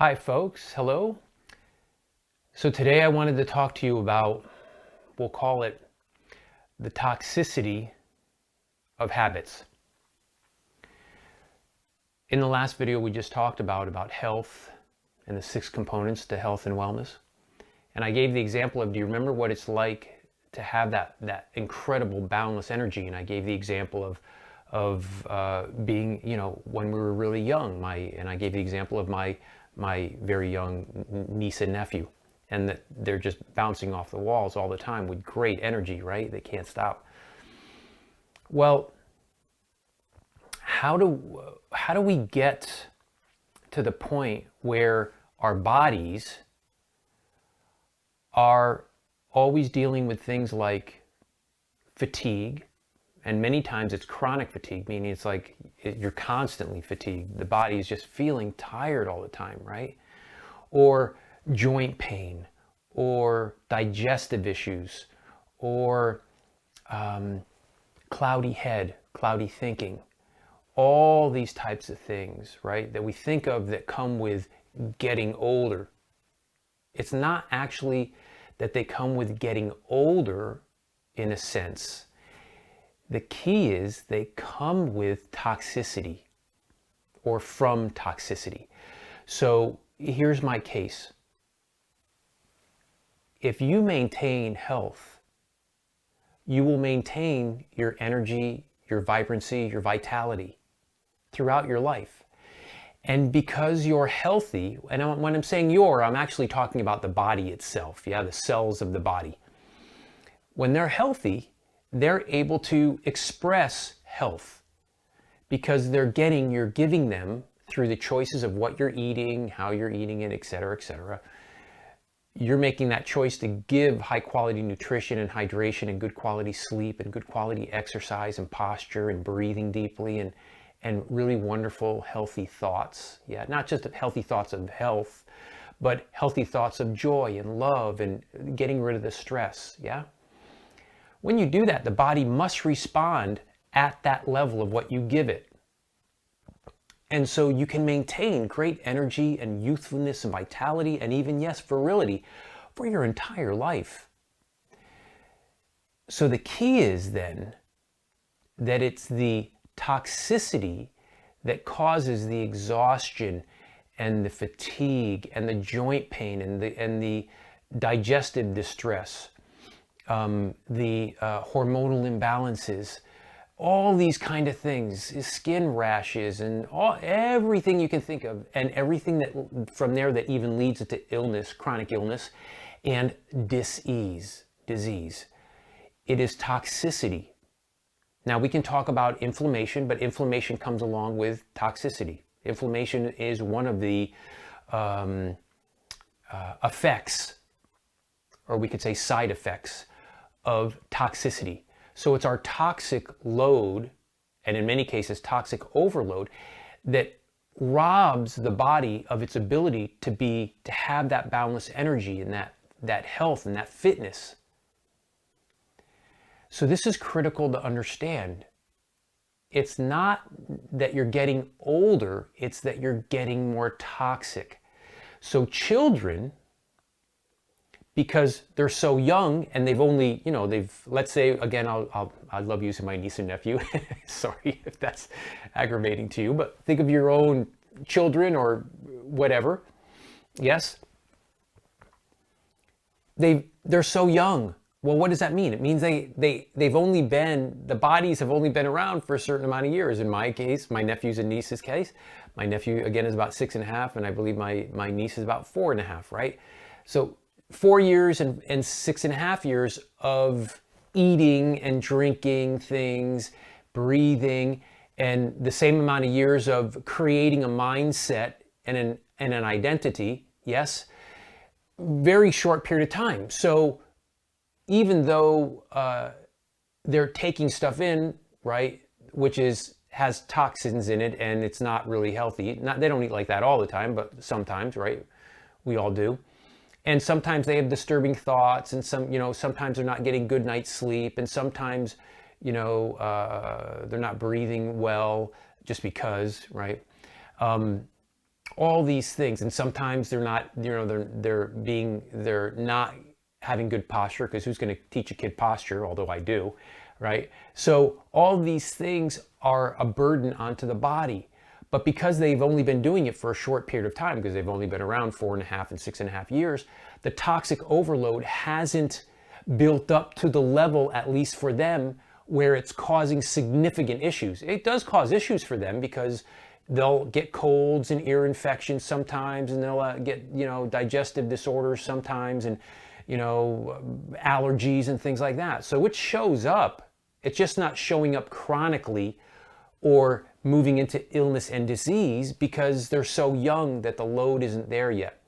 Hi folks, hello. So today I wanted to talk to you about, we'll call it the toxicity of habits. In the last video we just talked about health and the 6 components to health and wellness. And I gave the example of, do you remember what it's like to have that incredible boundless energy? And I gave the example of being, when we were really young, and I gave the example of my very young niece and nephew, and that they're just bouncing off the walls all the time with great energy, right? They can't stop. Well, how do we get to the point where our bodies are always dealing with things like fatigue? And many times it's chronic fatigue, meaning it's like you're constantly fatigued. The body is just feeling tired all the time, right? Or joint pain, or digestive issues, or cloudy head, cloudy thinking. All these types of things, right, that we think of that come with getting older. It's not actually that they come with getting older in a sense. The key is they come with toxicity or from toxicity. So here's my case. If you maintain health, you will maintain your energy, your vibrancy, your vitality throughout your life. And because you're healthy, and when I'm saying I'm actually talking about the body itself, the cells of the body. When they're healthy, they're able to express health because you're giving them through the choices of what you're eating, how you're eating it, et cetera, et cetera. You're making that choice to give high quality nutrition and hydration and good quality sleep and good quality exercise and posture and breathing deeply and really wonderful healthy thoughts. Yeah, not just healthy thoughts of health, but healthy thoughts of joy and love and getting rid of the stress. Yeah. When you do that, the body must respond at that level of what you give it. And so you can maintain great energy and youthfulness and vitality and even, yes, virility for your entire life. So the key is then that it's the toxicity that causes the exhaustion and the fatigue and the joint pain and the digestive distress. The hormonal imbalances, all these kind of things, skin rashes and everything you can think of, and everything that from there that even leads to illness, chronic illness, and disease. It is toxicity. Now we can talk about inflammation, but inflammation comes along with toxicity. Inflammation is one of the effects, or we could say side effects, of toxicity. So it's our toxic load, and in many cases toxic overload, that robs the body of its ability to have that boundless energy and that health and that fitness. So this is critical to understand. It's not that you're getting older, it's that you're getting more toxic. So children, because they're so young and they've only, let's say, again, I love using my niece and nephew. Sorry if that's aggravating to you, but think of your own children or whatever. Yes. They're so young. Well, what does that mean? It means the bodies have only been around for a certain amount of years. In my case, my nephew's and niece's case, my nephew again is about 6.5, and I believe my niece is about 4.5, right? So 4 years and 6.5 years of eating and drinking things, breathing, and the same amount of years of creating a mindset and an identity. Yes, very short period of time. So even though they're taking stuff in, right, which has toxins in it and it's not really healthy. They don't eat like that all the time, but sometimes, right? We all do. And sometimes they have disturbing thoughts, and sometimes they're not getting good night's sleep, and sometimes, they're not breathing well just because, right? all these things. And sometimes they're not, they're not having good posture, because who's going to teach a kid posture? Although I do, right? So all these things are a burden onto the body. But because they've only been doing it for a short period of time, because they've only been around 4.5 and 6.5 years, the toxic overload hasn't built up to the level, at least for them, where it's causing significant issues. It does cause issues for them, because they'll get colds and ear infections sometimes, and they'll get, digestive disorders sometimes, and, allergies and things like that. So it shows up. It's just not showing up chronically or moving into illness and disease, because they're so young that the load isn't there yet.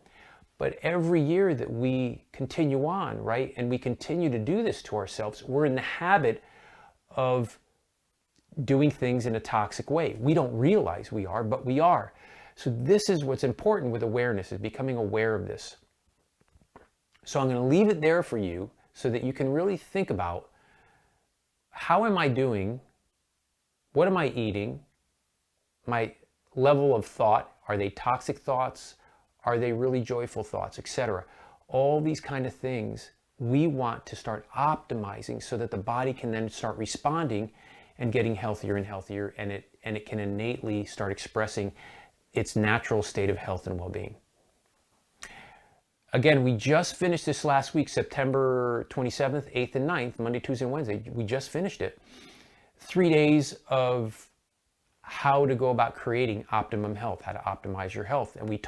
But every year that we continue on, right, and we continue to do this to ourselves, we're in the habit of doing things in a toxic way. We don't realize we are, but we are. So this is what's important with awareness, is becoming aware of this. So I'm going to leave it there for you so that you can really think about, how am I doing? What am I eating? My level of thought, are they toxic thoughts? Are they really joyful thoughts, etc.? All these kind of things we want to start optimizing, so that the body can then start responding and getting healthier and healthier, and it can innately start expressing its natural state of health and well-being. Again, we just finished this last week, September 27th, 8th, and 9th, Monday, Tuesday, and Wednesday. We just finished it. 3 days of how to go about creating optimum health, how to optimize your health. And we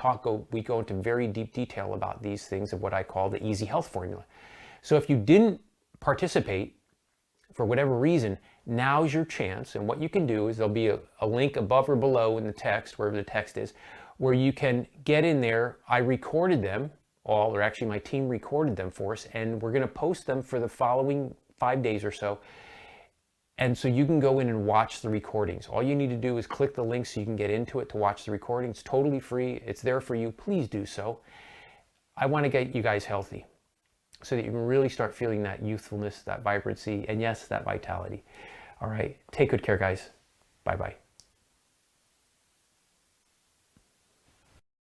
go into very deep detail about these things, of what I call the easy health formula. So if you didn't participate for whatever reason, now's your chance. And what you can do is, there'll be a link above or below in the text, wherever the text is, where you can get in there. I recorded them all, or actually my team recorded them for us, and we're going to post them for the following 5 days or so. And so you can go in and watch the recordings. All you need to do is click the link so you can get into it to watch the recording. It's totally free. It's there for you. Please do so. I want to get you guys healthy, so that you can really start feeling that youthfulness, that vibrancy, and yes, that vitality. All right. Take good care, guys. Bye-bye.